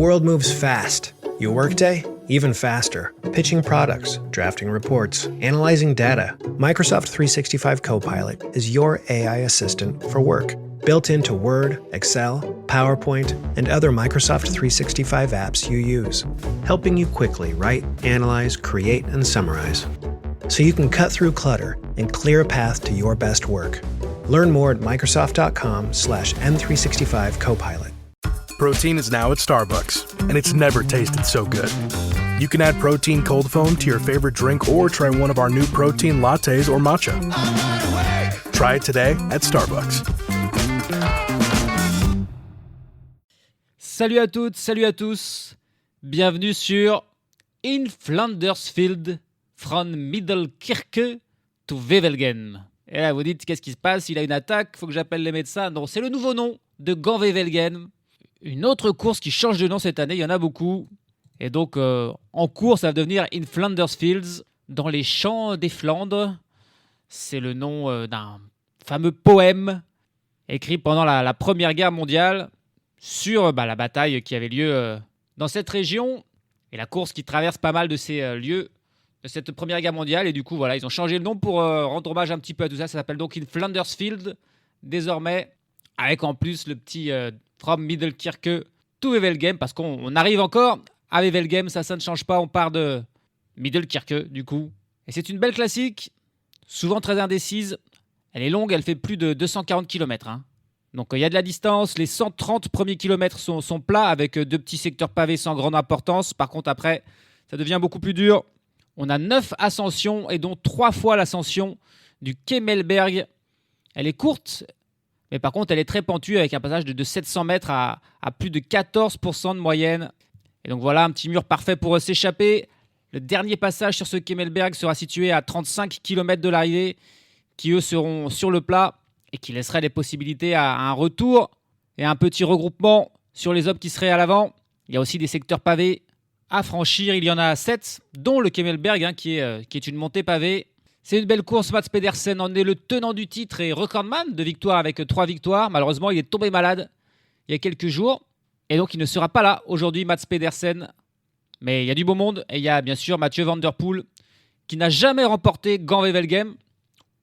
world moves fast. Your workday, even faster. Pitching products, drafting reports, analyzing data. Microsoft 365 Copilot is your AI assistant for work. Built into Word, Excel, PowerPoint, and other Microsoft 365 apps you use. Helping you quickly write, analyze, create, and summarize. So you can cut through clutter and clear a path to your best work. Learn more at Microsoft.com/M365 Copilot. Protein is now at Starbucks, and it's never tasted so good. You can add protein cold foam to your favorite drink or try one of our new protein lattes or matcha. Try it today at Starbucks. Salut à toutes, salut à tous. Bienvenue sur In Flandersfield from Middelkerke to Wevelgem. Et là, vous dites, qu'est-ce qui se passe? Il a une attaque, faut que j'appelle les médecins. Non, c'est le nouveau nom de Gand-Wevelgem. Une autre course qui change de nom cette année, il y en a beaucoup. Et donc, en cours, ça va devenir In Flandersfields, dans les champs des Flandres. C'est le nom d'un fameux poème écrit pendant la Première Guerre mondiale sur la bataille qui avait lieu dans cette région. Et la course qui traverse pas mal de ces lieux de cette Première Guerre mondiale. Et du coup, voilà, ils ont changé le nom pour rendre hommage un petit peu à tout ça. Ça s'appelle donc In Flandersfield, désormais, avec en plus le petit From Middelkerke to Wevelgem, parce qu'on arrive encore à Wevelgem, ça ne change pas, on part de Middelkerke, du coup. Et c'est une belle classique, souvent très indécise. Elle est longue, elle fait plus de 240 km. Donc il y a de la distance, les 130 premiers kilomètres sont plats, avec deux petits secteurs pavés sans grande importance. Par contre, après, ça devient beaucoup plus dur. On a 9 ascensions, et dont 3 fois l'ascension du Kemmelberg. Elle est courte, mais par contre, elle est très pentue, avec un passage de 700 mètres à plus de 14% de moyenne. Et donc voilà, un petit mur parfait pour s'échapper. Le dernier passage sur ce Kemmelberg sera situé à 35 km de l'arrivée, qui eux seront sur le plat et qui laisseraient des possibilités à un retour et à un petit regroupement sur les hommes qui seraient à l'avant. Il y a aussi des secteurs pavés à franchir. Il y en a 7, dont le Kemmelberg, qui est une montée pavée. C'est une belle course. Mats Pedersen en est le tenant du titre et recordman de victoires avec 3 victoires. Malheureusement, il est tombé malade il y a quelques jours. Et donc, il ne sera pas là aujourd'hui, Mats Pedersen. Mais il y a du beau monde. Et il y a bien sûr Mathieu Van Der Poel, qui n'a jamais remporté Gand-Wevelgem.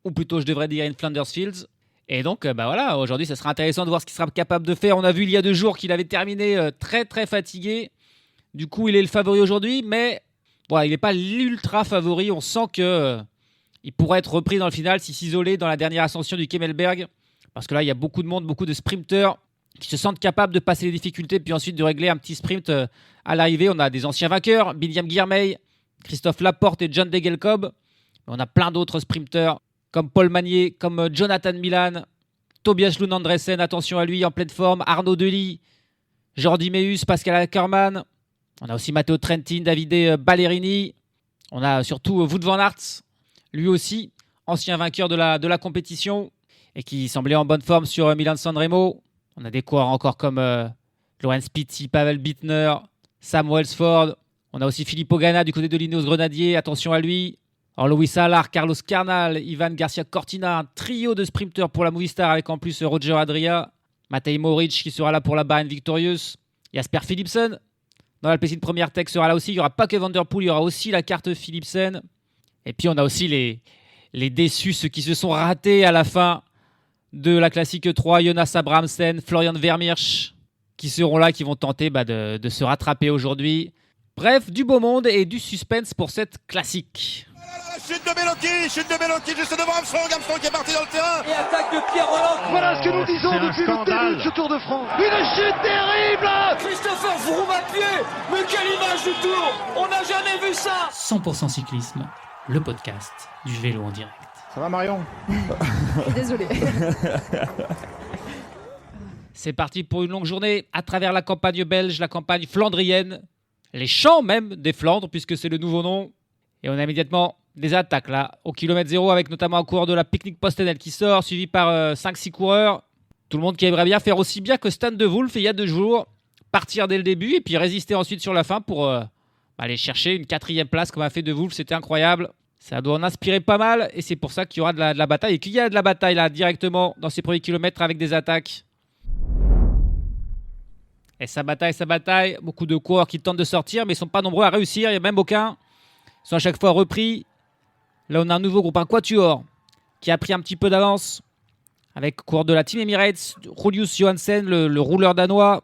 Ou plutôt, je devrais dire In Flandersfields. Et donc, voilà, aujourd'hui, ça sera intéressant de voir ce qu'il sera capable de faire. On a vu il y a 2 jours qu'il avait terminé très, très fatigué. Du coup, il est le favori aujourd'hui. Mais voilà, il n'est pas l'ultra favori. On sent que... il pourrait être repris dans le final s'il s'isolait dans la dernière ascension du Kemmelberg. Parce que là, il y a beaucoup de monde, beaucoup de sprinteurs qui se sentent capables de passer les difficultés, puis ensuite de régler un petit sprint à l'arrivée. On a des anciens vainqueurs, William Girmay, Christophe Laporte et John Degelkob. On a plein d'autres sprinteurs, comme Paul Magnier, comme Jonathan Milan, Tobias Lund Andresen, attention à lui, en pleine forme, Arnaud Delis, Jordi Meus, Pascal Ackermann. On a aussi Matteo Trentin, Davide Ballerini. On a surtout Wout van Aert, lui aussi, ancien vainqueur de la compétition et qui semblait en bonne forme sur Milan-San Remo. On a des coureurs encore comme Lorenz Pitti, Pavel Bittner, Sam Welsford. On a aussi Filippo Ganna du côté de l'Ineos Grenadier, attention à lui. Alors Louis Salar, Carlos Carnal, Ivan Garcia Cortina, un trio de sprinteurs pour la Movistar avec en plus Roger Adria, Matej Moric qui sera là pour la Bahrain Victorious, Jasper Philipsen. Dans l'Alpecin Première Tech sera là aussi. Il n'y aura pas que Van Der Poel, il y aura aussi la carte Philipsen. Et puis on a aussi les déçus, ceux qui se sont ratés à la fin de la Classique 3, Jonas Abrahamsen, Florian Vermeersch, qui seront là, qui vont tenter de se rattraper aujourd'hui. Bref, du beau monde et du suspense pour cette classique. Chute de Bellocchi juste devant Armstrong qui est parti dans le terrain. Et attaque de Pierre Roland. Voilà ce que nous disons depuis le début de ce Tour de France. Une chute terrible. Christopher Froome à pied. Mais quelle image du Tour. On n'a jamais vu ça. 100% cyclisme, le podcast du vélo en direct. Ça va Marion? Désolé. C'est parti pour une longue journée à travers la campagne belge, la campagne flandrienne, les champs même des Flandres puisque c'est le nouveau nom. Et on a immédiatement des attaques là au kilomètre 0 avec notamment un coureur de la Picnic Postenel qui sort suivi par 5-6 coureurs. Tout le monde qui aimerait bien faire aussi bien que Stan de Wulf il y a 2 jours, partir dès le début et puis résister ensuite sur la fin pour aller chercher une 4e place comme a fait de Wulf, c'était incroyable. Ça doit en inspirer pas mal et c'est pour ça qu'il y aura de la bataille et qu'il y a de la bataille là directement dans ces premiers kilomètres avec des attaques. Et ça bataille. Beaucoup de coureurs qui tentent de sortir, mais ils ne sont pas nombreux à réussir. Il n'y a même aucun. Ils sont à chaque fois repris. Là, on a un nouveau groupe, un quatuor, qui a pris un petit peu d'avance. Avec coureur de la Team Emirates, Julius Johansen, le rouleur danois.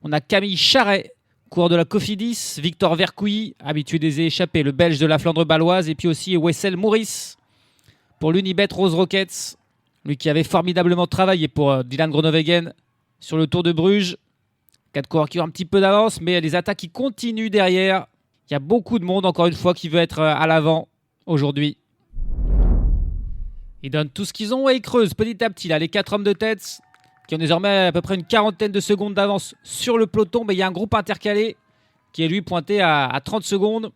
On a Camille Charret, coureur de la Cofidis. Victor Vercouy, habitué des échappées, le belge de la Flandre baloise. Et puis aussi Wessel Maurice pour l'Unibet Rose Rockets. Lui qui avait formidablement travaillé pour Dylan Groenewegen sur le Tour de Bruges. 4 coureurs qui ont un petit peu d'avance, mais les attaques qui continuent derrière. Il y a beaucoup de monde, encore une fois, qui veut être à l'avant aujourd'hui. Ils donnent tout ce qu'ils ont et ils creusent petit à petit. Là, les 4 hommes de tête qui ont désormais à peu près une quarantaine de secondes d'avance sur le peloton. Mais il y a un groupe intercalé qui est lui pointé à 30 secondes.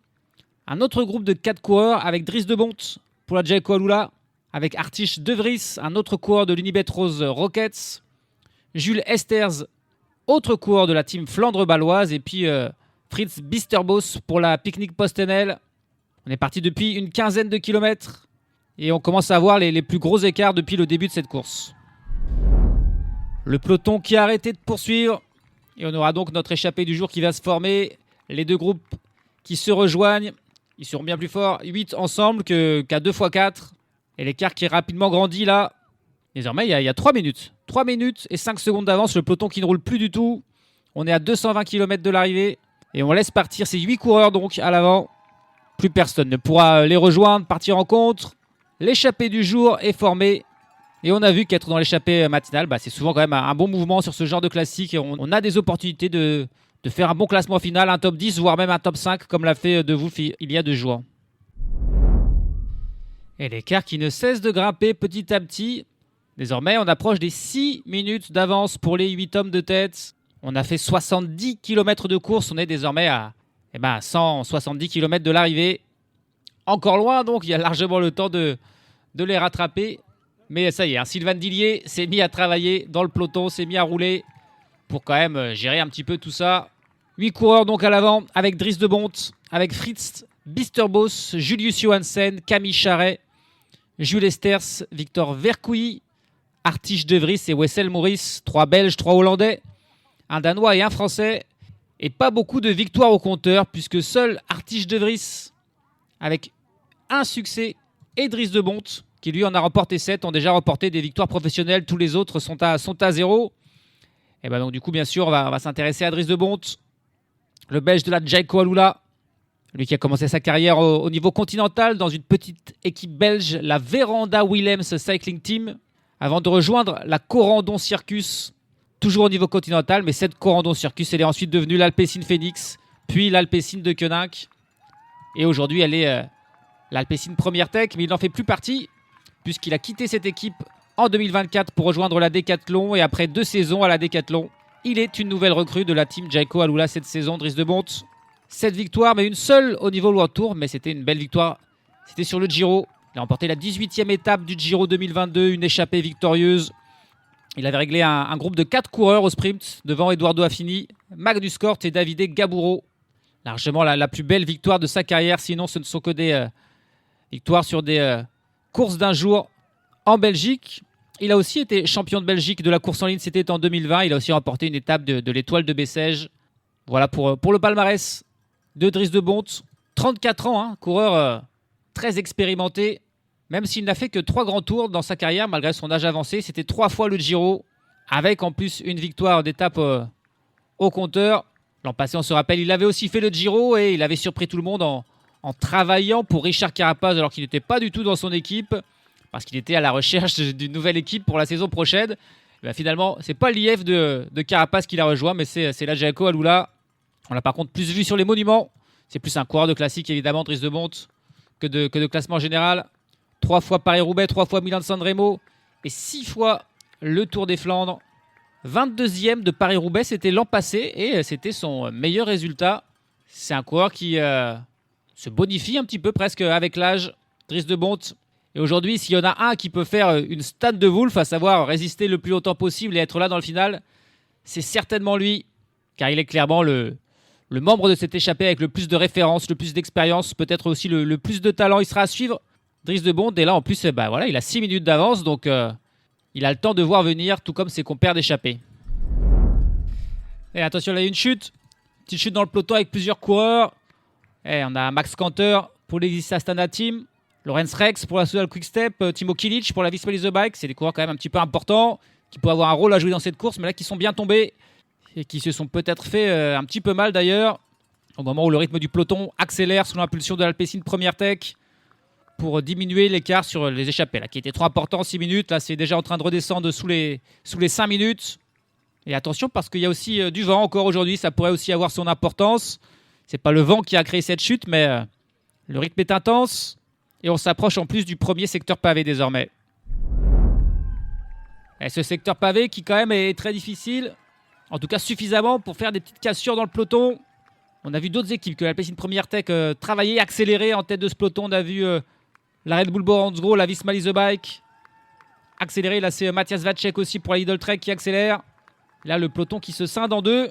Un autre groupe de 4 coureurs avec Dries de Bondt pour la Jayco Alula. Avec Artish De Vries, un autre coureur de l'Unibet Rose Rockets. Jules Esters, autre coureur de la team Flandre baloise. Et puis Fritz Bisterbos pour la Picnic Postenel. On est parti depuis une quinzaine de kilomètres. Et on commence à voir les plus gros écarts depuis le début de cette course. Le peloton qui a arrêté de poursuivre. Et on aura donc notre échappée du jour qui va se former. Les 2 groupes qui se rejoignent. Ils seront bien plus forts 8 ensemble qu'à 2x4. Et l'écart qui est rapidement grandi là. Désormais, il y a 3 minutes. 3 minutes et 5 secondes d'avance. Le peloton qui ne roule plus du tout. On est à 220 km de l'arrivée. Et on laisse partir ces 8 coureurs donc à l'avant. Plus personne ne pourra les rejoindre, partir en contre. L'échappée du jour est formée. Et on a vu qu'être dans l'échappée matinale, c'est souvent quand même un bon mouvement sur ce genre de classique. Et on a des opportunités de faire un bon classement final, un top 10, voire même un top 5, comme l'a fait De Wolf il y a 2 jours. Et l'écart qui ne cesse de grimper petit à petit. Désormais, on approche des 6 minutes d'avance pour les 8 hommes de tête. On a fait 70 km de course. On est désormais à 170 km de l'arrivée. Encore loin, donc il y a largement le temps de les rattraper. Mais ça y est, Sylvain Dillier s'est mis à travailler dans le peloton, s'est mis à rouler pour quand même gérer un petit peu tout ça. 8 coureurs donc à l'avant avec Dries de Bondt, avec Fritz Bisterbos, Julius Johansen, Camille Charret, Jules Esters, Victor Vercouy, Artish De Vries et Wessel Maurice. 3 Belges, 3 Hollandais, un Danois et un Français. Et pas beaucoup de victoires au compteur puisque seul Artish De Vries avec un succès et Dries de Bondt qui lui en a remporté 7, ont déjà remporté des victoires professionnelles. Tous les autres sont à 0. Et donc du coup, bien sûr, on va s'intéresser à Dries de Bondt, le belge de la Jayco Alula. Lui qui a commencé sa carrière au niveau continental dans une petite équipe belge, la Véranda Willems Cycling Team, avant de rejoindre la Corendon Circus, toujours au niveau continental. Mais cette Corendon Circus, elle est ensuite devenue l'Alpecin Phoenix, puis l'Alpecin de Koenig. Et aujourd'hui, elle est l'Alpecin Première Tech, mais il n'en fait plus partie, puisqu'il a quitté cette équipe en 2024 pour rejoindre la Decathlon. Et après 2 saisons à la Decathlon, il est une nouvelle recrue de la team Jayco Alula cette saison, Dries de Bondt. 7 victoires, mais une seule au niveau World Tour, mais c'était une belle victoire. C'était sur le Giro. Il a remporté la 18e étape du Giro 2022, une échappée victorieuse. Il avait réglé un groupe de 4 coureurs au sprint devant Eduardo Affini, Magnus Cort et Davide Gaburo. Largement la plus belle victoire de sa carrière, sinon ce ne sont que des victoires sur des courses d'un jour en Belgique. Il a aussi été champion de Belgique de la course en ligne, c'était en 2020. Il a aussi remporté une étape de l'étoile de Bessèges. Voilà pour le palmarès de Dries de Bondt. 34 ans, coureur très expérimenté. Même s'il n'a fait que 3 grands tours dans sa carrière, malgré son âge avancé. C'était 3 fois le Giro, avec en plus une victoire d'étape au compteur. L'an passé, on se rappelle, il avait aussi fait le Giro et il avait surpris tout le monde en travaillant pour Richard Carapaz alors qu'il n'était pas du tout dans son équipe, parce qu'il était à la recherche d'une nouvelle équipe pour la saison prochaine. Et finalement, c'est pas l'IF de Carapaz qui l'a rejoint, mais c'est la Jayco Alula. On l'a par contre plus vu sur les monuments. C'est plus un coureur de classique, évidemment, Dries de Bondt, que de classement général. 3 fois Paris-Roubaix, 3 fois Milan-San Remo et 6 fois le Tour des Flandres. 22e de Paris-Roubaix, c'était l'an passé et c'était son meilleur résultat. C'est un coureur qui se bonifie un petit peu presque avec l'âge, Dries de Bondt. Et aujourd'hui, s'il y en a un qui peut faire une Stan de Wolf, à savoir résister le plus longtemps possible et être là dans le final, c'est certainement lui, car il est clairement le membre de cette échappée avec le plus de références, le plus d'expérience, peut-être aussi le plus de talent. Il sera à suivre, Dries de Bondt. Et là, en plus, il a 6 minutes d'avance, donc il a le temps de voir venir, tout comme ses compères d'échappée. Et attention, là, il y a une chute. Petite chute dans le peloton avec plusieurs coureurs. Et on a Max Kanter pour l'Exis Astana Team. Lorenz Rex pour la Soudal Quick-Step. Timo Kilic pour la Visma Lease Bike. C'est des coureurs quand même un petit peu importants qui pourraient avoir un rôle à jouer dans cette course, mais là, qui sont bien tombés et qui se sont peut-être fait un petit peu mal d'ailleurs. Au moment où le rythme du peloton accélère sous l'impulsion de l'Alpecin Première Tech pour diminuer l'écart sur les échappées, là, qui était trop important, 6 minutes. Là, c'est déjà en train de redescendre sous les 5 minutes. Et attention, parce qu'il y a aussi du vent encore aujourd'hui. Ça pourrait aussi avoir son importance. C'est pas le vent qui a créé cette chute, mais le rythme est intense. Et on s'approche en plus du premier secteur pavé désormais. Et ce secteur pavé qui quand même est très difficile. En tout cas suffisamment pour faire des petites cassures dans le peloton. On a vu d'autres équipes que l'Alpecin Première Tech travailler, accélérer en tête de ce peloton. On a vu la Red Bull Boransgro, la Visma Lease Bike accélérer. Là, c'est Matthias Vacek aussi pour la Lidl Trek qui accélère. Là, le peloton qui se scinde en deux.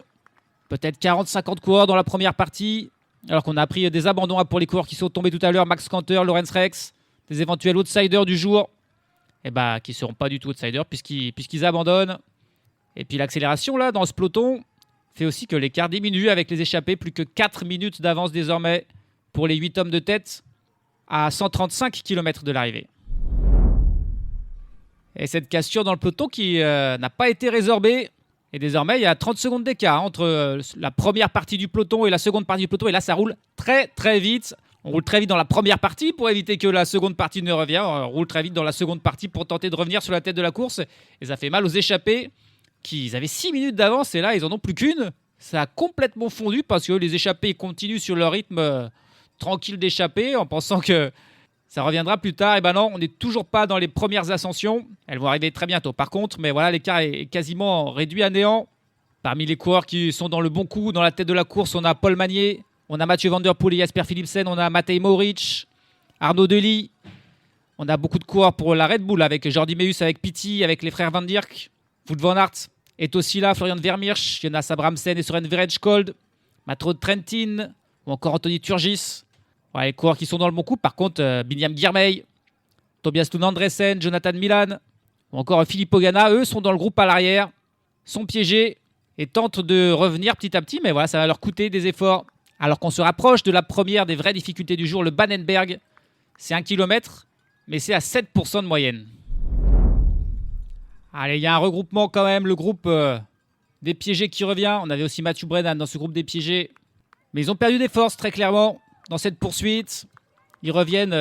Peut-être 40-50 coureurs dans la première partie. Alors qu'on a pris des abandons pour les coureurs qui sont tombés tout à l'heure. Max Kanter, Lorenz Rex, des éventuels outsiders du jour. Et qui ne seront pas du tout outsiders puisqu'ils abandonnent. Et puis l'accélération là dans ce peloton fait aussi que l'écart diminue avec les échappés. Plus que 4 minutes d'avance désormais pour les 8 hommes de tête à 135 km de l'arrivée. Et cette cassure dans le peloton qui n'a pas été résorbée. Et désormais, il y a 30 secondes d'écart entre la première partie du peloton et la seconde partie du peloton. Et là, ça roule très très vite. On roule très vite dans la première partie pour éviter que la seconde partie ne revienne. On roule très vite dans la seconde partie pour tenter de revenir sur la tête de la course. Et ça fait mal aux échappés qui avaient 6 minutes d'avance. Et là, ils n'en ont plus qu'une. Ça a complètement fondu parce que les échappés continuent sur leur rythme tranquille d'échapper en pensant que ça reviendra plus tard. Et non, on n'est toujours pas dans les premières ascensions. Elles vont arriver très bientôt. Par contre, mais voilà, l'écart est quasiment réduit à néant. Parmi les coureurs qui sont dans le bon coup, dans la tête de la course, on a Paul Magnier, on a Mathieu Van Der Poel et Jasper Philipsen, on a Matej Mohoric, Arnaud Delis. On a beaucoup de coureurs pour la Red Bull avec Jordi Meus, avec Pitti, avec les frères Van Dierck. Wout van Aert est aussi là, Florian Vermeersch, Jonas Abramsen et Soren Verheydscold, Matteo Trentin ou encore Anthony Turgis. Ouais, les coureurs qui sont dans le bon coup. Par contre, Binyam Girmay, Tobias Lund Andresen, Jonathan Milan ou encore Filippo Ganna, eux sont dans le groupe à l'arrière, sont piégés et tentent de revenir petit à petit. Mais voilà, ça va leur coûter des efforts. Alors qu'on se rapproche de la première des vraies difficultés du jour, le Bannenberg. C'est 1 km, mais c'est à 7% de moyenne. Allez, il y a un regroupement quand même, le groupe des piégés qui revient. On avait aussi Matthew Brennan dans ce groupe des piégés. Mais ils ont perdu des forces très clairement dans cette poursuite. Ils reviennent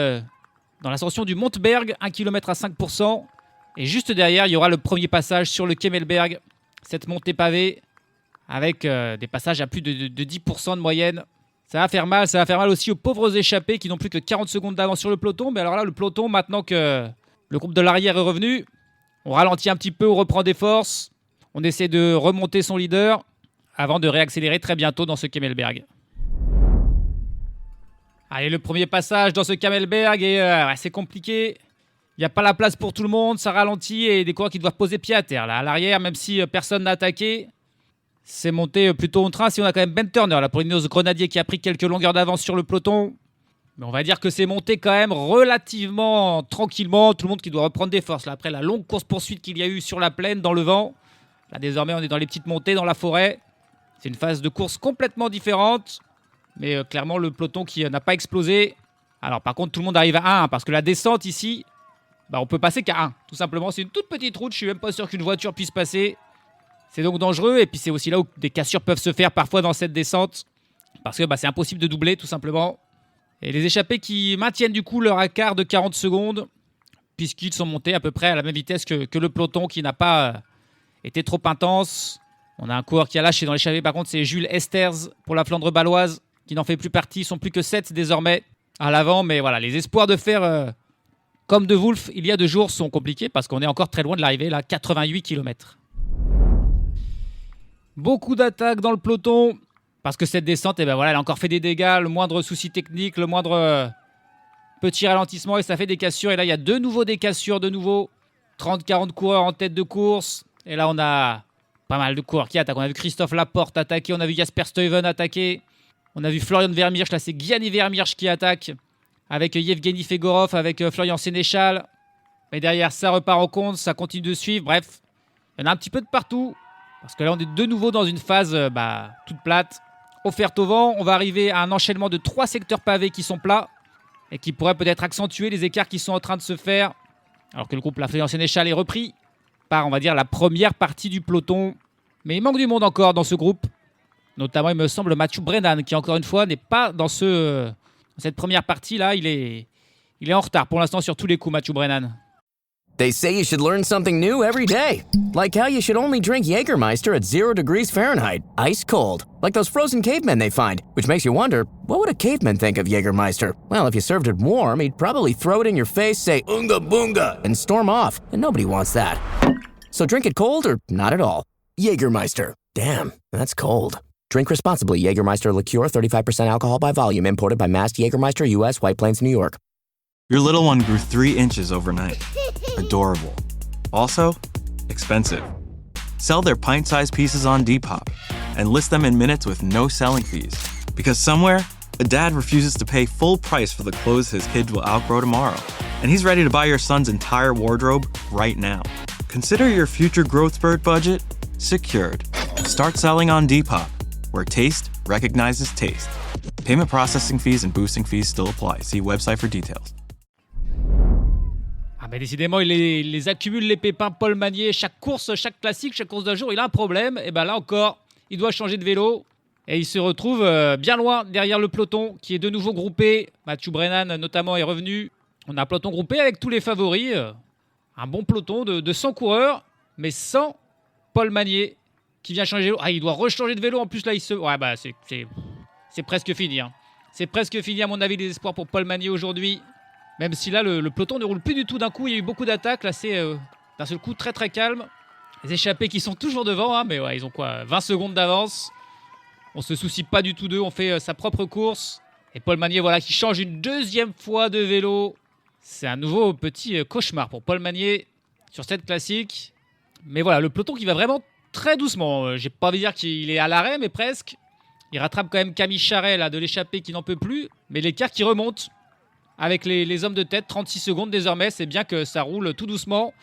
dans l'ascension du Monteberg, 1 km à 5%. Et juste derrière, il y aura le premier passage sur le Kemmelberg, cette montée pavée, avec des passages à plus de 10% de moyenne. Ça va faire mal aussi aux pauvres échappés qui n'ont plus que 40 secondes d'avance sur le peloton. Mais alors là, le peloton, maintenant que le groupe de l'arrière est revenu, on ralentit un petit peu, on reprend des forces. On essaie de remonter son leader avant de réaccélérer très bientôt dans ce Kemmelberg. Allez, le premier passage dans ce Kemmelberg et c'est compliqué. Il n'y a pas la place pour tout le monde, ça ralentit et des coureurs qui doivent poser pied à terre. Là, à l'arrière, même si personne n'a attaqué, c'est monté plutôt en train. Si on a quand même Ben Turner là, pour Ineos Grenadier qui a pris quelques longueurs d'avance sur le peloton. Mais on va dire que c'est monté quand même relativement tranquillement. Tout le monde qui doit reprendre des forces. Là, après la longue course-poursuite qu'il y a eu sur la plaine, dans le vent. Là, désormais, on est dans les petites montées, dans la forêt. C'est une phase de course complètement différente. Mais clairement, le peloton qui n'a pas explosé. Alors, par contre, tout le monde arrive à 1. Parce que la descente ici, on peut passer qu'à 1. Tout simplement, c'est une toute petite route. Je suis même pas sûr qu'une voiture puisse passer. C'est donc dangereux. Et puis, c'est aussi là où des cassures peuvent se faire parfois dans cette descente. Parce que c'est impossible de doubler, tout simplement. Et les échappés qui maintiennent du coup leur écart de 40 secondes, puisqu'ils sont montés à peu près à la même vitesse que le peloton qui n'a pas été trop intense. On a un coureur qui a lâché dans l'échappée, par contre c'est Jules Esters pour la Flandre baloise, qui n'en fait plus partie. Ils sont plus que 7 désormais à l'avant, mais voilà, les espoirs de faire comme De Wolf il y a 2 jours sont compliqués, parce qu'on est encore très loin de l'arrivée, là, 88 km. Beaucoup d'attaques dans le peloton. Parce que cette descente, elle a encore fait des dégâts, le moindre souci technique, le moindre petit ralentissement et ça fait des cassures. Et là, il y a de nouveau des cassures, 30-40 coureurs en tête de course. Et là, on a pas mal de coureurs qui attaquent. On a vu Christophe Laporte attaquer, on a vu Jasper Stuyven attaquer. On a vu Florian Vermeersch, là c'est Gianni Vermeersch qui attaque. Avec Yevgeny Fegorov, avec Florian Sénéchal. Et derrière, ça repart en compte, ça continue de suivre. Bref, il y en a un petit peu de partout. Parce que là, on est de nouveau dans une phase toute plate, offerte au vent. On va arriver à un enchaînement de 3 secteurs pavés qui sont plats et qui pourraient peut-être accentuer les écarts qui sont en train de se faire. Alors que le groupe La Flavian Sénéchal est repris par, on va dire, la première partie du peloton. Mais il manque du monde encore dans ce groupe. Notamment, il me semble, Mathieu Brennan, qui encore une fois n'est pas dans cette première partie-là. Il est en retard pour l'instant sur tous les coups, Mathieu Brennan. They say you should learn something new every day. Like how you should only drink Jägermeister at 0 degrees Fahrenheit, ice cold. Like those frozen cavemen they find, which makes you wonder, what would a caveman think of Jägermeister? Well, if you served it warm, he'd probably throw it in your face, say, "Unga boonga," and storm off. And nobody wants that. So drink it cold or not at all. Jägermeister. Damn, that's cold. Drink responsibly. Jägermeister liqueur, 35% alcohol by volume, imported by Mast Jägermeister, U.S., White Plains, New York. Your little one grew 3 inches overnight. Adorable. Also, expensive. Sell their pint-sized pieces on Depop and list them in minutes with no selling fees. Because somewhere, a dad refuses to pay full price for the clothes his kids will outgrow tomorrow. And he's ready to buy your son's entire wardrobe right now. Consider your future growth spurt budget secured. Start selling on Depop, where taste recognizes taste. Payment processing fees and boosting fees still apply. See website for details. Ah mais décidément, il les accumule les pépins, Paul Magnier. Chaque course, chaque classique, chaque course d'un jour, il a un problème. Et là encore, il doit changer de vélo. Et il se retrouve bien loin derrière le peloton qui est de nouveau groupé. Mathieu Brennan notamment est revenu. On a un peloton groupé avec tous les favoris. Un bon peloton de 100 coureurs, mais sans Paul Magnier qui vient changer de vélo. Ah, il doit rechanger de vélo. En plus, là, Ouais, c'est presque fini. Hein. C'est presque fini, à mon avis, les espoirs pour Paul Magnier aujourd'hui. Même si là, le peloton ne roule plus du tout d'un coup. Il y a eu beaucoup d'attaques. Là, c'est d'un seul coup très très calme. Les échappés qui sont toujours devant. Hein, mais ouais, ils ont quoi, 20 secondes d'avance. On se soucie pas du tout d'eux. On fait sa propre course. Et Paul Magnier, voilà, qui change une deuxième fois de vélo. C'est un nouveau petit cauchemar pour Paul Magnier sur cette classique. Mais voilà, le peloton qui va vraiment très doucement. J'ai pas envie de dire qu'il est à l'arrêt, mais presque. Il rattrape quand même Camille Charret là, de l'échappée qui n'en peut plus. Mais l'écart qui remonte avec les hommes de tête, 36 secondes désormais. C'est bien que ça roule tout doucement.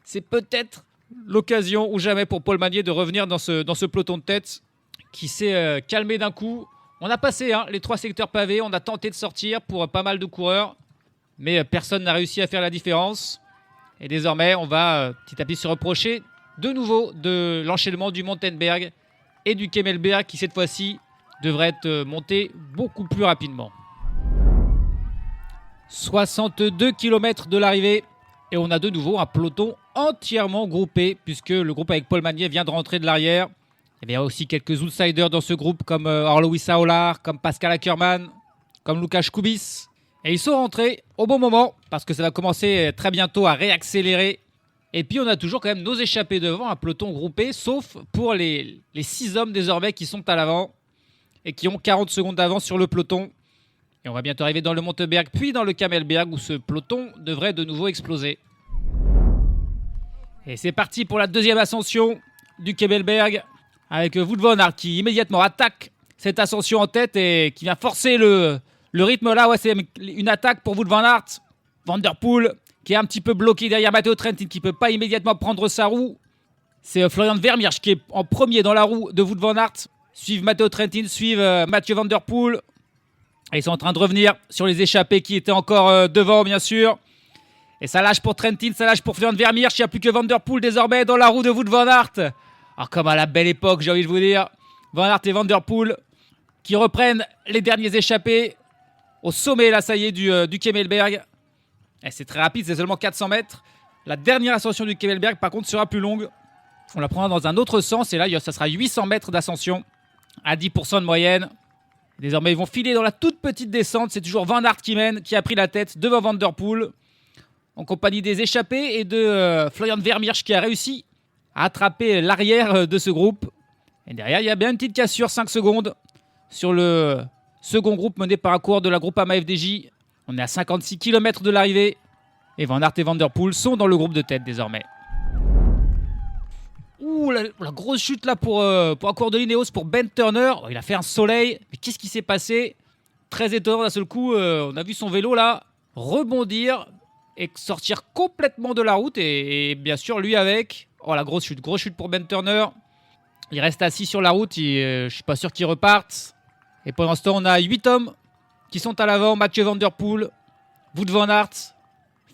C'est peut-être l'occasion ou jamais pour Paul Magnier de revenir dans ce peloton de tête qui s'est calmé d'un coup. On a passé les 3 secteurs pavés. On a tenté de sortir pour pas mal de coureurs. Mais personne n'a réussi à faire la différence. Et désormais, on va petit à petit se reprocher de nouveau de l'enchaînement du Montenberg et du Kemmelberg qui cette fois-ci devrait être monté beaucoup plus rapidement. 62 km de l'arrivée et on a de nouveau un peloton entièrement groupé puisque le groupe avec Paul Magnier vient de rentrer de l'arrière. Il y avait aussi quelques outsiders dans ce groupe comme Orloïs Saolar, comme Pascal Ackermann, comme Lukáš Kubis. Et ils sont rentrés au bon moment parce que ça va commencer très bientôt à réaccélérer. Et puis on a toujours quand même nos échappés devant, un peloton groupé, sauf pour les 6 hommes désormais qui sont à l'avant et qui ont 40 secondes d'avance sur le peloton. Et on va bientôt arriver dans le Monteberg, puis dans le Kemmelberg où ce peloton devrait de nouveau exploser. Et c'est parti pour la deuxième ascension du Kemmelberg avec Wout van Aert qui immédiatement attaque cette ascension en tête et qui vient forcer le rythme là. Ouais, c'est une attaque pour Wout van Aert. Van der Poel qui est un petit peu bloqué derrière Matteo Trentin qui ne peut pas immédiatement prendre sa roue. C'est Florian Vermeersch qui est en premier dans la roue de Wout van Aert. Suivent Matteo Trentin, suivent Mathieu Van Der Poel. Et ils sont en train de revenir sur les échappés qui étaient encore devant, bien sûr. Et ça lâche pour Trentin, ça lâche pour Florian Vermeersch. Il n'y a plus que Van Der Poel désormais dans la roue de Wout van Aert. Alors comme à la belle époque, j'ai envie de vous dire. Van Aert et Van Der Poel qui reprennent les derniers échappés. Au sommet, là, ça y est, du Kemmelberg. Et c'est très rapide, c'est seulement 400 mètres. La dernière ascension du Kemmelberg, par contre, sera plus longue. On la prendra dans un autre sens. Et là, ça sera 800 mètres d'ascension à 10% de moyenne. Désormais, ils vont filer dans la toute petite descente. C'est toujours Van Aert qui mène, qui a pris la tête devant Van Der Poel. En compagnie des échappés et de Florian Vermeersch qui a réussi à attraper l'arrière de ce groupe. Et derrière, il y a bien une petite cassure, 5 secondes, sur le second groupe mené par un coureur de la Groupama FDJ. On est à 56 km de l'arrivée. Et Van Aert et Van Der Poel sont dans le groupe de tête désormais. Ouh, la grosse chute là pour un coureur de l'Ineos, pour Ben Turner. Oh, il a fait un soleil. Mais qu'est-ce qui s'est passé? Très étonnant d'un seul coup. On a vu son vélo là rebondir et sortir complètement de la route. Et bien sûr, lui avec. Oh, la grosse chute pour Ben Turner. Il reste assis sur la route, je suis pas sûr qu'il reparte. Et pendant ce temps, on a 8 hommes qui sont à l'avant. Mathieu Van Der Poel, Wout van Aert,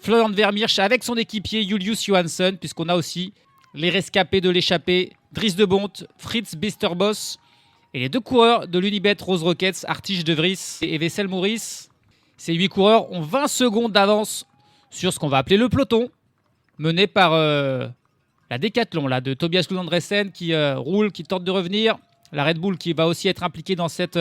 Florian Vermeersch avec son équipier Julius Johansson, puisqu'on a aussi les rescapés de l'échappée, Dries de Bondt, Fritz Bisterbos, et les 2 coureurs de l'Unibet Rose Rockets, Artij de Vries et Wessel Maurice. Ces 8 coureurs ont 20 secondes d'avance sur ce qu'on va appeler le peloton, mené par la Décathlon là, de Tobias Lund-Andressen qui roule, qui tente de revenir. La Red Bull qui va aussi être impliquée dans cette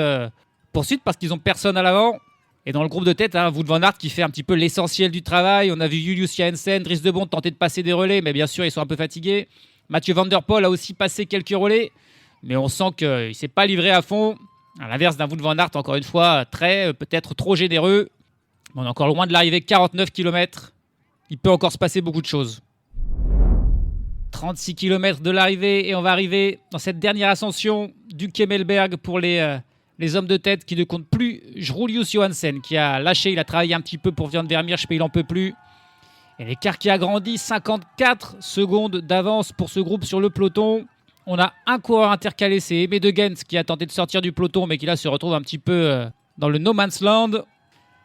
poursuite parce qu'ils n'ont personne à l'avant. Et dans le groupe de tête, Wout van Aert qui fait un petit peu l'essentiel du travail. On a vu Julius Johansson, Dries de Bondt tenter de passer des relais, mais bien sûr, ils sont un peu fatigués. Mathieu Van Der Poel a aussi passé quelques relais, mais on sent qu'il ne s'est pas livré à fond. À l'inverse d'un Wout van Aert, encore une fois, peut-être trop généreux. On est encore loin de l'arrivée, 49 km. Il peut encore se passer beaucoup de choses. 36 km de l'arrivée et on va arriver dans cette dernière ascension du Kemmelberg pour les hommes de tête qui ne comptent plus. Julius Johansson qui a lâché, il a travaillé un petit peu pour Van Vermeersch mais il n'en peut plus. Et l'écart qui a grandi, 54 secondes d'avance pour ce groupe sur le peloton. On a un coureur intercalé, c'est Aimé de Gendt qui a tenté de sortir du peloton mais qui là se retrouve un petit peu dans le no man's land.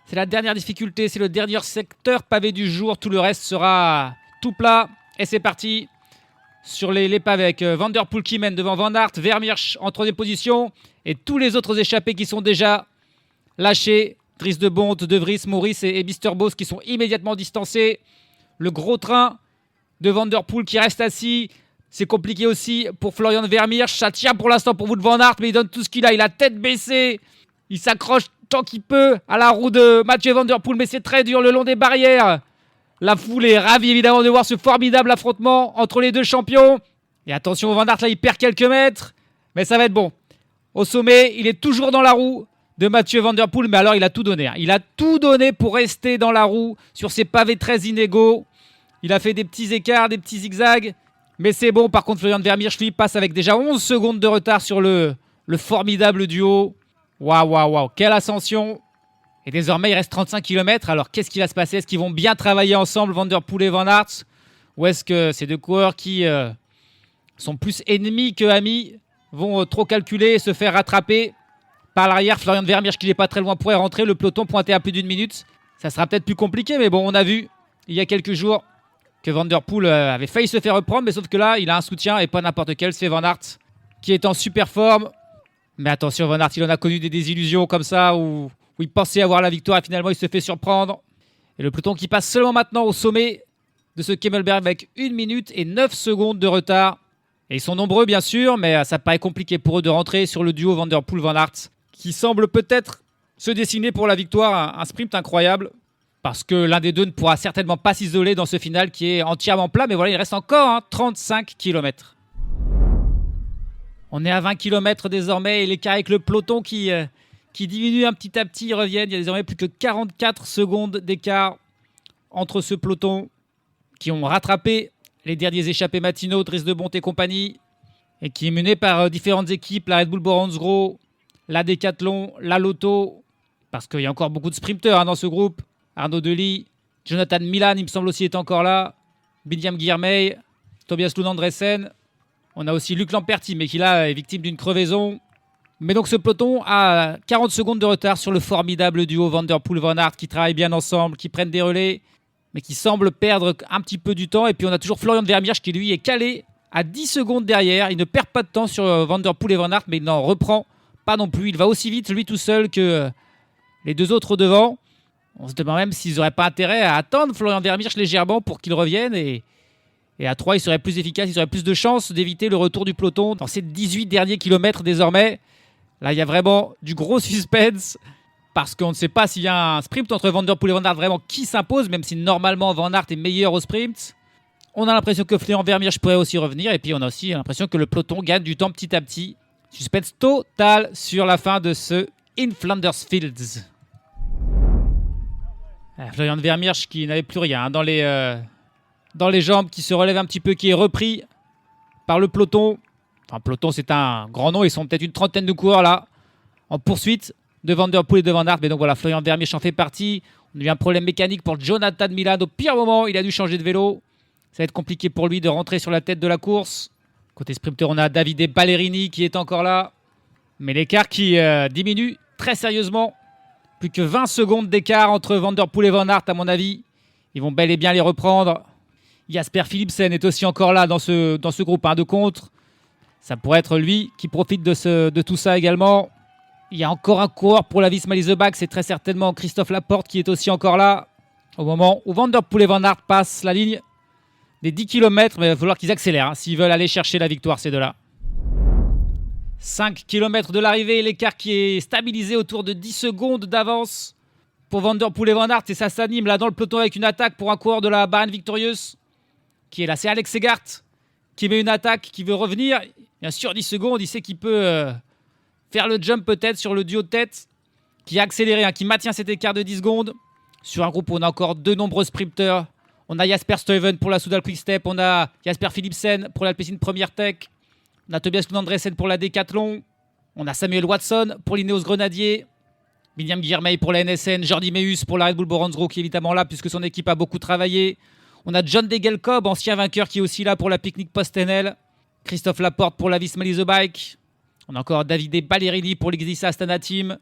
C'est la dernière difficulté, c'est le dernier secteur pavé du jour. Tout le reste sera tout plat. Et c'est parti sur les pavés avec Van Der Poel qui mène devant Van Aert, Vermeersch en 3e position et tous les autres échappés qui sont déjà lâchés. Dries de Bondt, De Vries, Maurice et Bisterbos qui sont immédiatement distancés. Le gros train de Van Der Poel qui reste assis. C'est compliqué aussi pour Florian Vermeersch. Ça tient pour l'instant pour Wout van Aert, mais il donne tout ce qu'il a. Il a tête baissée. Il s'accroche tant qu'il peut à la roue de Mathieu Van Der Poel, mais c'est très dur le long des barrières. La foule est ravie évidemment de voir ce formidable affrontement entre les deux champions. Et attention, Van Aert là il perd quelques mètres, mais ça va être bon. Au sommet, il est toujours dans la roue de Mathieu Van Der Poel, mais alors il a tout donné. Il a tout donné pour rester dans la roue sur ces pavés très inégaux. Il a fait des petits écarts, des petits zigzags, mais c'est bon. Par contre, Florian Vermeersch lui passe avec déjà 11 secondes de retard sur le formidable duo. Waouh, quelle ascension! Et désormais, il reste 35 km. Alors, qu'est-ce qui va se passer? Est-ce qu'ils vont bien travailler ensemble, Van Der Poel et Van Aert? Ou est-ce que ces deux coureurs qui sont plus ennemis que amis vont trop calculer et se faire rattraper par l'arrière? Florian Vermeersch qui n'est pas très loin pourrait rentrer. Le peloton pointé à plus d'1 minute. Ça sera peut-être plus compliqué, mais bon, on a vu il y a quelques jours que Van Der Poel avait failli se faire reprendre, mais sauf que là, il a un soutien et pas n'importe quel. C'est Van Aert qui est en super forme. Mais attention, Van Aert, il en a connu des désillusions comme ça où il pensait avoir la victoire et finalement il se fait surprendre. Et le peloton qui passe seulement maintenant au sommet de ce Kemmelberg avec 1 minute et 9 secondes de retard. Et ils sont nombreux bien sûr, mais ça paraît compliqué pour eux de rentrer sur le duo Van Der Poel-Van Aert qui semble peut-être se dessiner pour la victoire, un sprint incroyable. Parce que l'un des deux ne pourra certainement pas s'isoler dans ce final qui est entièrement plat. Mais voilà, il reste encore 35 km. On est à 20 km désormais et l'écart avec le peloton qui diminue un petit à petit, ils reviennent. Il y a désormais plus que 44 secondes d'écart entre ce peloton qui ont rattrapé les derniers échappés matinaux, Dries de Bondt et compagnie, et qui est mené par différentes équipes, la Red Bull Bora-Hansgrohe, la Décathlon, la Lotto, parce qu'il y a encore beaucoup de sprinteurs dans ce groupe. Arnaud Delis, Jonathan Milan, il me semble aussi, est encore là, Binyam Girmay, Tobias Lund-Andressen. On a aussi Luc Lamperti, mais qui là est victime d'une crevaison. Mais donc ce peloton a 40 secondes de retard sur le formidable duo Van Der Poel-Van Aert qui travaillent bien ensemble, qui prennent des relais, mais qui semblent perdre un petit peu du temps. Et puis on a toujours Florian Vermeersch qui lui est calé à 10 secondes derrière. Il ne perd pas de temps sur Van Der Poel et Van Aert, mais il n'en reprend pas non plus. Il va aussi vite lui tout seul que les deux autres devant. On se demande même s'ils n'auraient pas intérêt à attendre Florian Vermeersch légèrement pour qu'il revienne. Et à 3, il serait plus efficace, il aurait plus de chances d'éviter le retour du peloton dans ces 18 derniers kilomètres désormais. Là, il y a vraiment du gros suspense parce qu'on ne sait pas s'il y a un sprint entre Van Der Poel et Van Aert vraiment qui s'impose, même si normalement Van Aert est meilleur au sprint. On a l'impression que Florian Vermeersch pourrait aussi revenir et puis on a aussi l'impression que le peloton gagne du temps petit à petit. Suspense total sur la fin de ce In Flanders Fields. Florian Vermeersch qui n'avait plus rien dans les jambes, qui se relève un petit peu, qui est repris par le peloton. Enfin, peloton, c'est un grand nom. Ils sont peut-être une trentaine de coureurs là, en poursuite de Van Der Poel et de Van Aert. Mais donc voilà, Florian Vermeersch en fait partie. On a eu un problème mécanique pour Jonathan Milan. Au pire moment, il a dû changer de vélo. Ça va être compliqué pour lui de rentrer sur la tête de la course. Côté sprinter, on a Davide Ballerini qui est encore là. Mais l'écart qui diminue très sérieusement. Plus que 20 secondes d'écart entre Van Der Poel et Van Aert, à mon avis. Ils vont bel et bien les reprendre. Jasper Philipsen est aussi encore là dans ce groupe de contre. Ça pourrait être lui qui profite de tout ça également. Il y a encore un coureur pour la Visma Leasebach, c'est très certainement Christophe Laporte qui est aussi encore là. Au moment où Van Der Poel et Van Aert passent la ligne des 10 km, mais il va falloir qu'ils accélèrent s'ils veulent aller chercher la victoire, ces deux-là. 5 km de l'arrivée, l'écart qui est stabilisé autour de 10 secondes d'avance pour Van Der Poel et Van Aert. Et ça s'anime là dans le peloton avec une attaque pour un coureur de la Bahrain Victorious qui est là, c'est Alex Segart qui met une attaque, qui veut revenir. Bien sûr, 10 secondes, il sait qu'il peut faire le jump peut-être sur le duo de tête, qui a accéléré, qui maintient cet écart de 10 secondes. Sur un groupe où on a encore de nombreux sprinters. On a Jasper Stuyven pour la Soudal Quick-Step, on a Jasper Philipsen pour l'Alpecin Première Tech, on a Tobias Lund Andresen pour la Decathlon, on a Samuel Watson pour l'Ineos Grenadier, William Guillermey pour la NSN, Jordi Meus pour la Red Bull Boransgro qui est évidemment là puisque son équipe a beaucoup travaillé. On a John Degelkob, ancien vainqueur, qui est aussi là pour la Picnic Post-NL. Christophe Laporte pour la Visma Leasebach. On a encore Davide Ballerini pour l'Exisa Astana Team.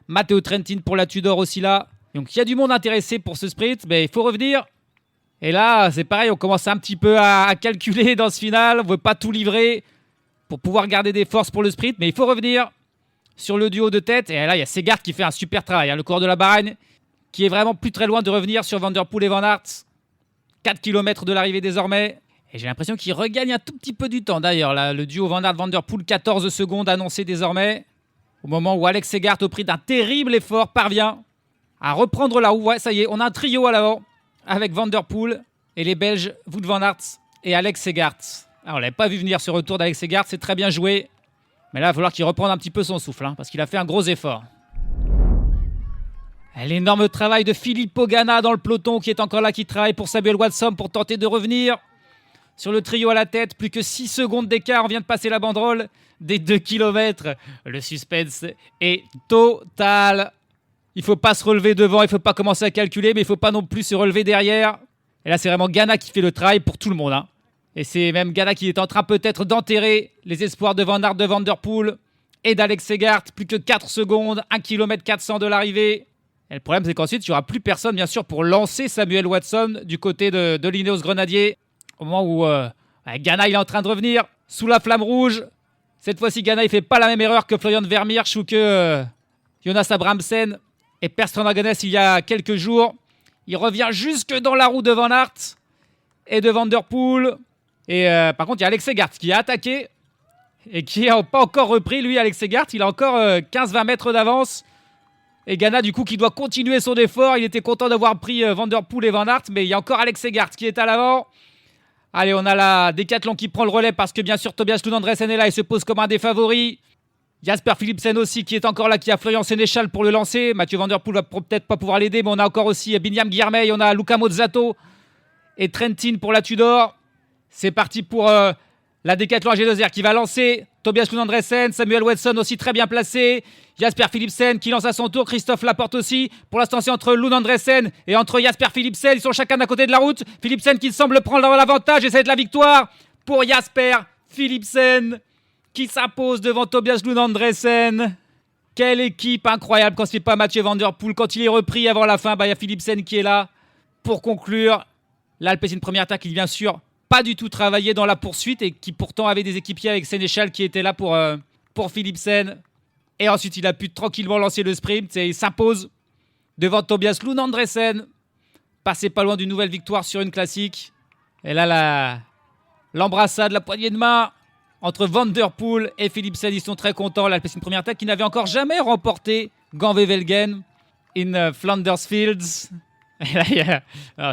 Matteo Trentin pour la Tudor aussi là. Donc il y a du monde intéressé pour ce sprint, mais il faut revenir. Et là, c'est pareil, on commence un petit peu à calculer dans ce final. On ne veut pas tout livrer pour pouvoir garder des forces pour le sprint, mais il faut revenir sur le duo de tête. Et là, il y a Segart qui fait un super travail. Le coureur de la Bahreïn qui est vraiment plus très loin de revenir sur Van Der Poel et Van Aert. 4 km de l'arrivée désormais. Et j'ai l'impression qu'il regagne un tout petit peu du temps. D'ailleurs, là, le duo Van Aert-Van Der Poel, 14 secondes annoncées désormais. Au moment où Alex Segart, au prix d'un terrible effort, parvient à reprendre la roue. Ouais, ça y est, on a un trio à l'avant avec Van Der Poel et les Belges Wout van Aert et Alex Segart. Alors, on l'avait pas vu venir ce retour d'Alex Segart, c'est très bien joué. Mais là, il va falloir qu'il reprenne un petit peu son souffle, parce qu'il a fait un gros effort. L'énorme travail de Filippo Ganna dans le peloton qui est encore là, qui travaille pour Samuel Watson pour tenter de revenir sur le trio à la tête. Plus que 6 secondes d'écart, on vient de passer la banderole des 2 km. Le suspense est total. Il ne faut pas se relever devant, il ne faut pas commencer à calculer, mais il ne faut pas non plus se relever derrière. Et là, c'est vraiment Ganna qui fait le travail pour tout le monde. Et c'est même Ganna qui est en train peut-être d'enterrer les espoirs de Van Aert, de Van Der Poel et d'Alex Segart. Plus que 4 secondes, 1 km 400 de l'arrivée. Et le problème, c'est qu'ensuite, il n'y aura plus personne, bien sûr, pour lancer Samuel Watson du côté de l'Ineos Grenadier. Au moment où Ganna, il est en train de revenir sous la flamme rouge. Cette fois-ci, Ganna, il ne fait pas la même erreur que Florian Vermeersch ou que Jonas Abrahamsen et Per Strand-Hagenes il y a quelques jours. Il revient jusque dans la roue de Van Aert et de Van Der Poel. Et par contre, il y a Alex Segart qui a attaqué et qui n'a pas encore repris. Lui, Alex Segart, il a encore 15-20 mètres d'avance. Et Ganna, du coup, qui doit continuer son effort. Il était content d'avoir pris Van Der Poel et Van Aert, mais il y a encore Alex Segart qui est à l'avant. Allez, on a la Decathlon qui prend le relais parce que, bien sûr, Tobias Lund Andresen est là et se pose comme un des favoris. Jasper Philipsen aussi qui est encore là, qui a Florian Sénéchal pour le lancer. Mathieu Van Der Poel va peut-être pas pouvoir l'aider, mais on a encore aussi Binyam Guillermey, on a Luca Mozzato et Trentin pour la Tudor. C'est parti pour la Decathlon AG2R qui va lancer. Tobias Lund Andresen, Samuel Watson aussi très bien placé. Jasper Philipsen qui lance à son tour. Christophe Laporte aussi. Pour l'instant, c'est entre Lund Andresen et entre Jasper Philipsen. Ils sont chacun d'un côté de la route. Philipsen qui semble prendre l'avantage et ça va être la victoire pour Jasper Philipsen qui s'impose devant Tobias Lund Andresen. Quelle équipe incroyable quand c'est pas Mathieu Van Der Poel. Quand il est repris avant la fin, il y a Philipsen qui est là pour conclure. L'Alpecin Première attaque, il bien sûr pas du tout travaillé dans la poursuite et qui pourtant avait des équipiers avec Sénéchal qui étaient là pour Philipsen. Et ensuite, il a pu tranquillement lancer le sprint et il s'impose devant Tobias Lund Andresen. Passé pas loin d'une nouvelle victoire sur une classique. Et là, l'embrassade, la poignée de main entre Van Der Poel et Philipsen. Ils sont très contents. L'Alpecin Première attaque qui n'avait encore jamais remporté Gand-Wevelgem in Flanders Fields. Et là,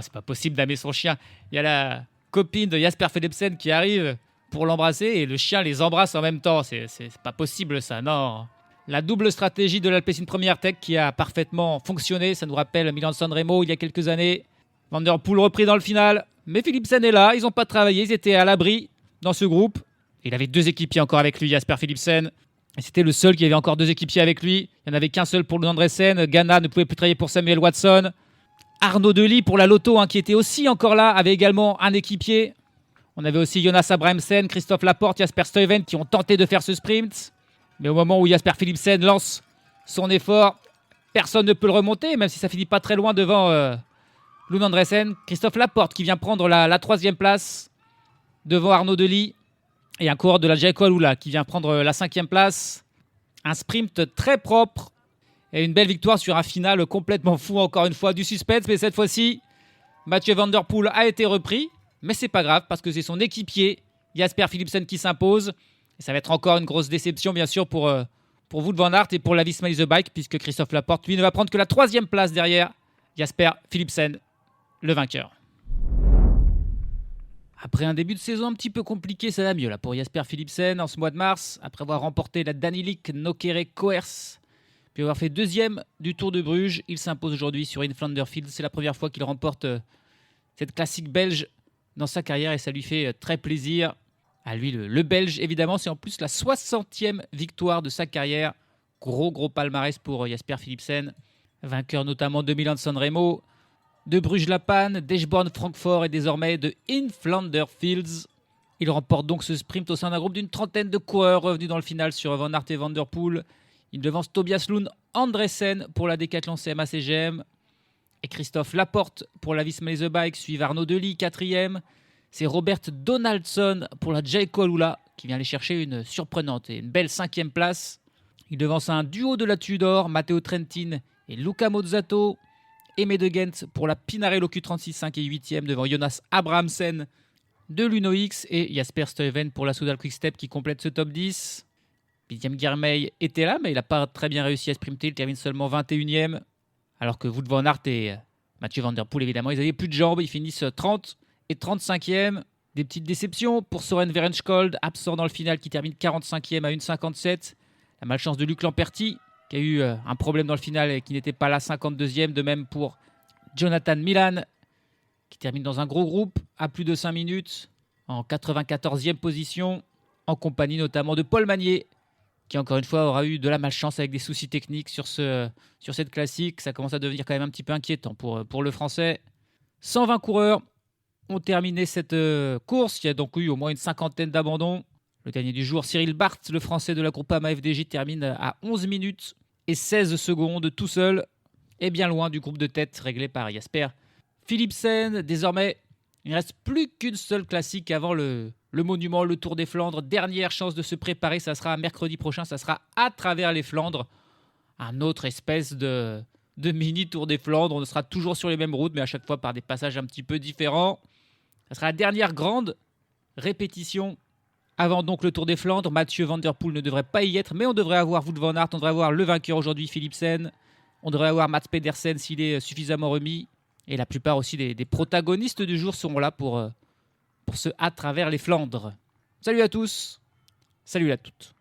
c'est pas possible d'aimer son chien. Il y a la copine de Jasper Philipsen qui arrive pour l'embrasser et le chien les embrasse en même temps. C'est pas possible ça, non. La double stratégie de l'Alpecin Première Tech qui a parfaitement fonctionné. Ça nous rappelle Milan-San Remo il y a quelques années. Van Der Poel repris dans le final. Mais Philipsen est là. Ils n'ont pas travaillé. Ils étaient à l'abri dans ce groupe. Il avait 2 équipiers encore avec lui, Jasper Philipsen. Et c'était le seul qui avait encore 2 équipiers avec lui. Il n'y en avait qu'un seul pour Lund Andresen. Ganna ne pouvait plus travailler pour Samuel Watson. Arnaud Delis pour la Lotto, qui était aussi encore là, avait également un équipier. On avait aussi Jonas Abrahamsen, Christophe Laporte, Jasper Stuyven qui ont tenté de faire ce sprint. Mais au moment où Jasper Philipsen lance son effort, personne ne peut le remonter, même si ça finit pas très loin devant Lund Andresen. Christophe Laporte qui vient prendre la 3e place devant Arnaud Delis. Et un coureur de la Jayco Alula qui vient prendre la 5e place. Un sprint très propre et une belle victoire sur un final complètement fou, encore une fois, du suspense. Mais cette fois-ci, Mathieu Van Der Poel a été repris. Mais c'est pas grave parce que c'est son équipier, Jasper Philipsen, qui s'impose. Et ça va être encore une grosse déception, bien sûr, pour Wout van Aert et pour la Visma Lease Bike, puisque Christophe Laporte, lui, ne va prendre que la 3e place derrière Jasper Philipsen, le vainqueur. Après un début de saison un petit peu compliqué, ça va mieux là pour Jasper Philipsen en ce mois de mars, après avoir remporté la Danilik Nokere-Koers, puis avoir fait 2e du Tour de Bruges. Il s'impose aujourd'hui sur Inflander Field. C'est la première fois qu'il remporte cette classique belge dans sa carrière et ça lui fait très plaisir. À lui, le Belge, évidemment, c'est en plus la 60e victoire de sa carrière. Gros palmarès pour Jasper Philipsen, vainqueur notamment de Milan-San Remo, de Bruges-La Panne, d'Eschborn-Francfort et désormais de Inflander Fields. Il remporte donc ce sprint au sein d'un groupe d'une 30aine de coureurs revenus dans le final sur Van Aert et Van Der Poel. Il devance Tobias Lund Andresen pour la Decathlon CMA-CGM et Christophe Laporte pour la Visma Lease Bike, suivent Arnaud Delis, 4e. C'est Robert Donaldson pour la Jayco Alula qui vient aller chercher une surprenante et une belle 5e place. Il devance un duo de la Tudor, Matteo Trentin et Luca Mozzato. Aimé de Ghent pour la Pinarello Q36, 5 et 8e devant Jonas Abrahamsen de l'Uno-X et Jasper Stuyven pour la Soudal Quick-Step qui complète ce top 10. William Girmay était là, mais il n'a pas très bien réussi à sprinter. Il termine seulement 21e. Alors que Wout van Aert et Mathieu Van Der Poel, évidemment, ils n'avaient plus de jambes. Ils finissent 30 et 35e. Des petites déceptions pour Soren Verenskold, absent dans le final, qui termine 45e à 1,57. La malchance de Luc Lamperti, qui a eu un problème dans le final et qui n'était pas là, 52e. De même pour Jonathan Milan, qui termine dans un gros groupe à plus de 5 minutes, en 94e position, en compagnie notamment de Paul Magnier, qui encore une fois aura eu de la malchance avec des soucis techniques sur cette classique. Ça commence à devenir quand même un petit peu inquiétant pour le Français. 120 coureurs ont terminé cette course. Il y a donc eu au moins une 50aine d'abandons. Le dernier du jour, Cyril Barth, le Français de la Groupama FDJ, termine à 11 minutes et 16 secondes tout seul et bien loin du groupe de tête réglé par Jasper Philipsen. Désormais, il ne reste plus qu'une seule classique avant le monument, le Tour des Flandres. Dernière chance de se préparer, ça sera mercredi prochain, ça sera à travers les Flandres. Un autre espèce de mini Tour des Flandres. On sera toujours sur les mêmes routes, mais à chaque fois par des passages un petit peu différents. Ça sera la dernière grande répétition avant donc le Tour des Flandres. Mathieu Van Der Poel ne devrait pas y être, mais on devrait avoir Wout van Aert, on devrait avoir le vainqueur aujourd'hui, Philipsen. On devrait avoir Mats Pedersen s'il est suffisamment remis. Et la plupart aussi des protagonistes du jour seront là pour ce à travers les Flandres. Salut à tous, salut à toutes.